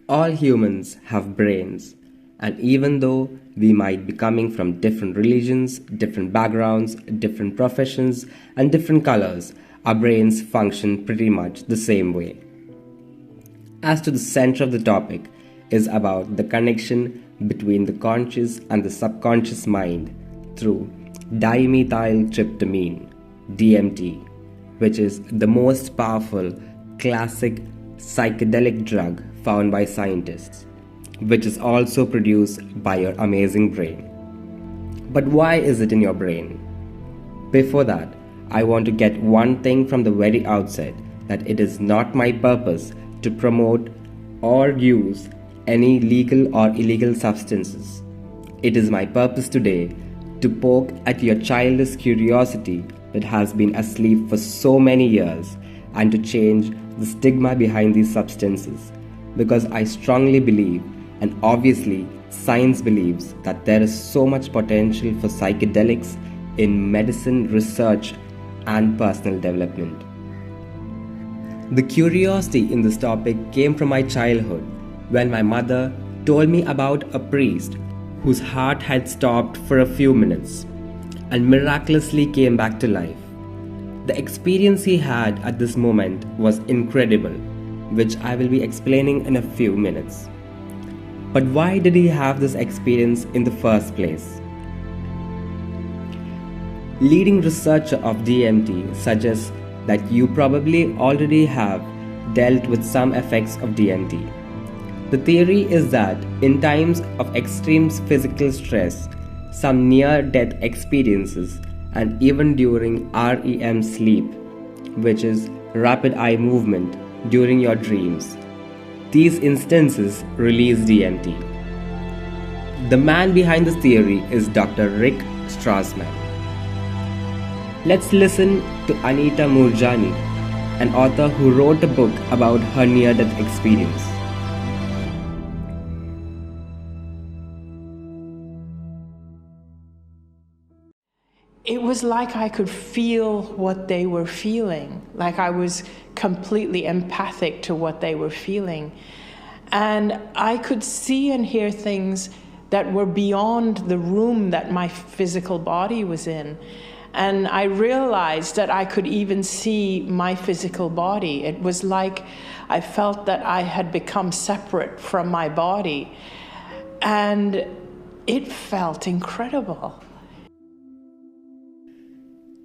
All humans have brains, and even though we might be coming from different religions, different backgrounds, different professions, and different colors, our brains function pretty much the same way. As to the center of the topic is about the connection between the conscious and the subconscious mind through dimethyltryptamine, DMT, which is the most powerful classic psychedelic drug found by scientists, which is also produced by your amazing brain. But why is it in your brain? Before that, I want to get one thing from the very outset, that it is not my purpose to promote or use any legal or illegal substances. It is my purpose today to poke at your childish curiosity that has been asleep for so many years and to change the stigma behind these substances, because I strongly believe, and obviously science believes, that there is so much potential for psychedelics in medicine research and personal development. The curiosity in this topic came from my childhood when my mother told me about a priest whose heart had stopped for a few minutes and miraculously came back to life. The experience he had at this moment was incredible, which I will be explaining in a few minutes. But why did he have this experience in the first place? Leading researcher of DMT suggests that you probably already have dealt with some effects of DMT. The theory is that in times of extreme physical stress, some near-death experiences, and even during REM sleep, which is rapid eye movement during your dreams, these instances release DMT. The man behind this theory is Dr. Rick Strassman. Let's listen to Anita Moorjani, an author who wrote a book about her near-death experience. It was like I could feel what they were feeling, like I was completely empathic to what they were feeling. And I could see and hear things that were beyond the room that my physical body was in. And I realized that I could even see my physical body. It was like I felt that I had become separate from my body. And it felt incredible.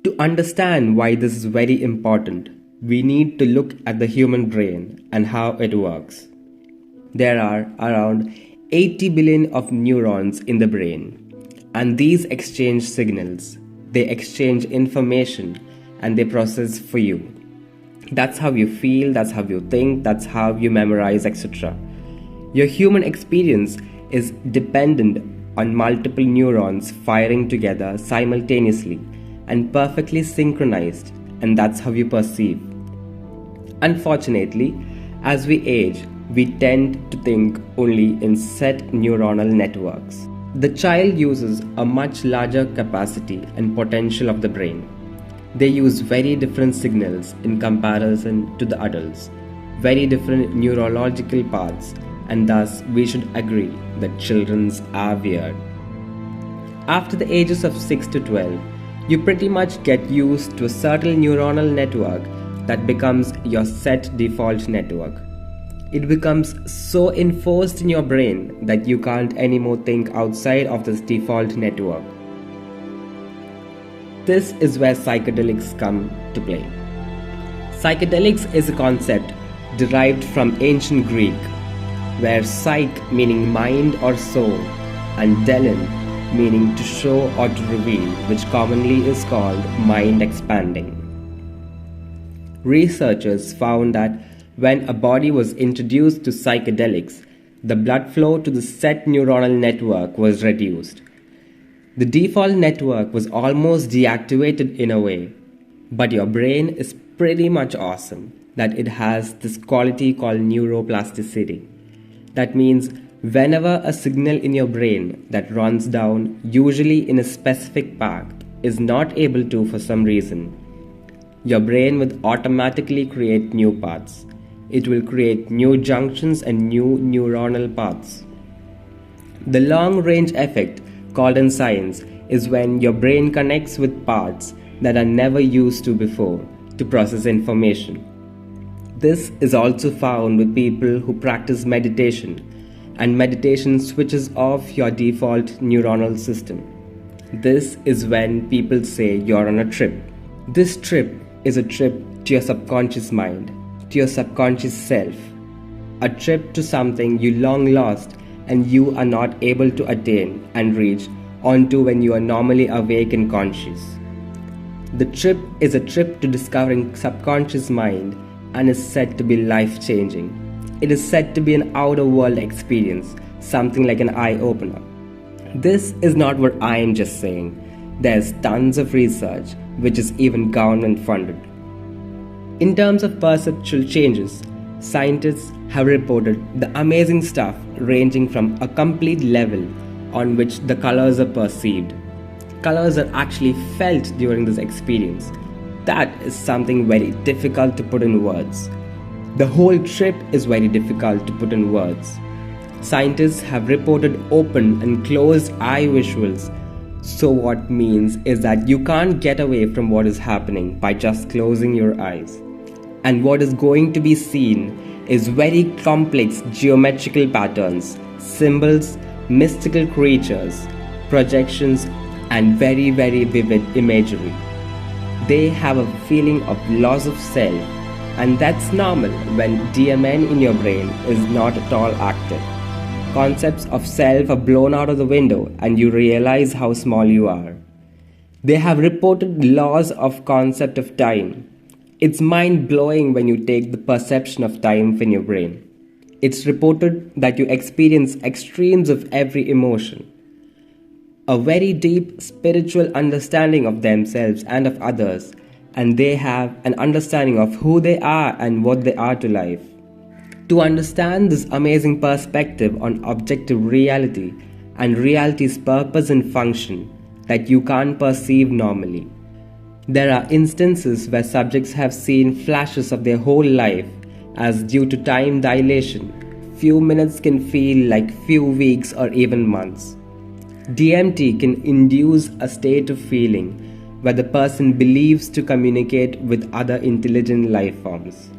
To understand why this is very important, we need to look at the human brain and how it works. There are around 80 billion of neurons in the brain, and these exchange signals. They exchange information and they process for you. That's how you feel, that's how you think, that's how you memorize, etc. Your human experience is dependent on multiple neurons firing together simultaneously and perfectly synchronized, and that's how you perceive. Unfortunately, as we age, we tend to think only in set neuronal networks. The child uses a much larger capacity and potential of the brain. They use very different signals in comparison to the adults, very different neurological paths, and thus we should agree that children are weird. After the ages of 6 to 12, you pretty much get used to a certain neuronal network that becomes your set default network. It becomes so enforced in your brain that you can't anymore think outside of this default network. This is where psychedelics come to play. Psychedelics is a concept derived from ancient Greek, where psych meaning mind or soul and delin meaning to show or to reveal, which commonly is called mind expanding. Researchers found that when a body was introduced to psychedelics, the blood flow to the set neuronal network was reduced. The default network was almost deactivated in a way, but your brain is pretty much awesome that it has this quality called neuroplasticity. That means whenever a signal in your brain that runs down, usually in a specific path, is not able to for some reason, your brain would automatically create new paths. it will create new junctions and new neuronal paths. The long-range effect, called in science, is when your brain connects with parts that are never used to before to process information. This is also found with people who practice meditation, and meditation switches off your default neuronal system. This is when people say you're on a trip. This trip is a trip to your subconscious mind, to your subconscious self, a trip to something you long lost and you are not able to attain and reach onto when you are normally awake and conscious. The trip is a trip to discovering subconscious mind and is said to be life-changing. It is said to be an outer world experience, something like an eye-opener. This is not what I am just saying. There's tons of research, which is even government funded. In terms of perceptual changes, scientists have reported the amazing stuff ranging from a complete level on which the colors are perceived. Colors are actually felt during this experience. That is something very difficult to put in words. The whole trip is very difficult to put in words. Scientists have reported open and closed eye visuals. So what means is that you can't get away from what is happening by just closing your eyes. And what is going to be seen is very complex geometrical patterns, symbols, mystical creatures, projections, and very, very vivid imagery. They have a feeling of loss of self, and that's normal when DMN in your brain is not at all active. Concepts of self are blown out of the window and you realize how small you are. They have reported loss of concept of time. It's mind-blowing when you take the perception of time in your brain. It's reported that you experience extremes of every emotion. A very deep spiritual understanding of themselves and of others, and they have an understanding of who they are and what they are to life. To understand this amazing perspective on objective reality and reality's purpose and function that you can't perceive normally. There are instances where subjects have seen flashes of their whole life as due to time dilation. Few minutes can feel like few weeks or even months. DMT can induce a state of feeling where the person believes to communicate with other intelligent life forms.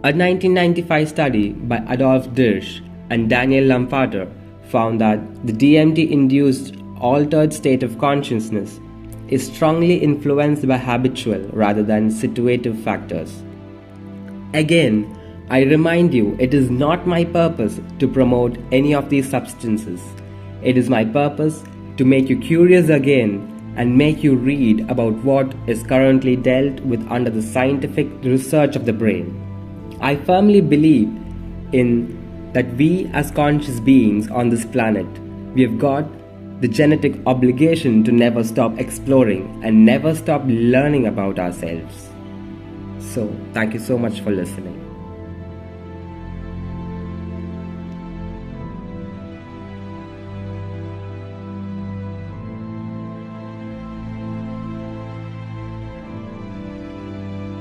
A 1995 study by Adolf Dirsch and Daniel Lamparter found that the DMT-induced altered state of consciousness is strongly influenced by habitual rather than situative factors. Again, I remind you, it is not my purpose to promote any of these substances. It is my purpose to make you curious again and make you read about what is currently dealt with under the scientific research of the brain. I firmly believe in that we as conscious beings on this planet, we have got the genetic obligation to never stop exploring and never stop learning about ourselves. So, thank you so much for listening.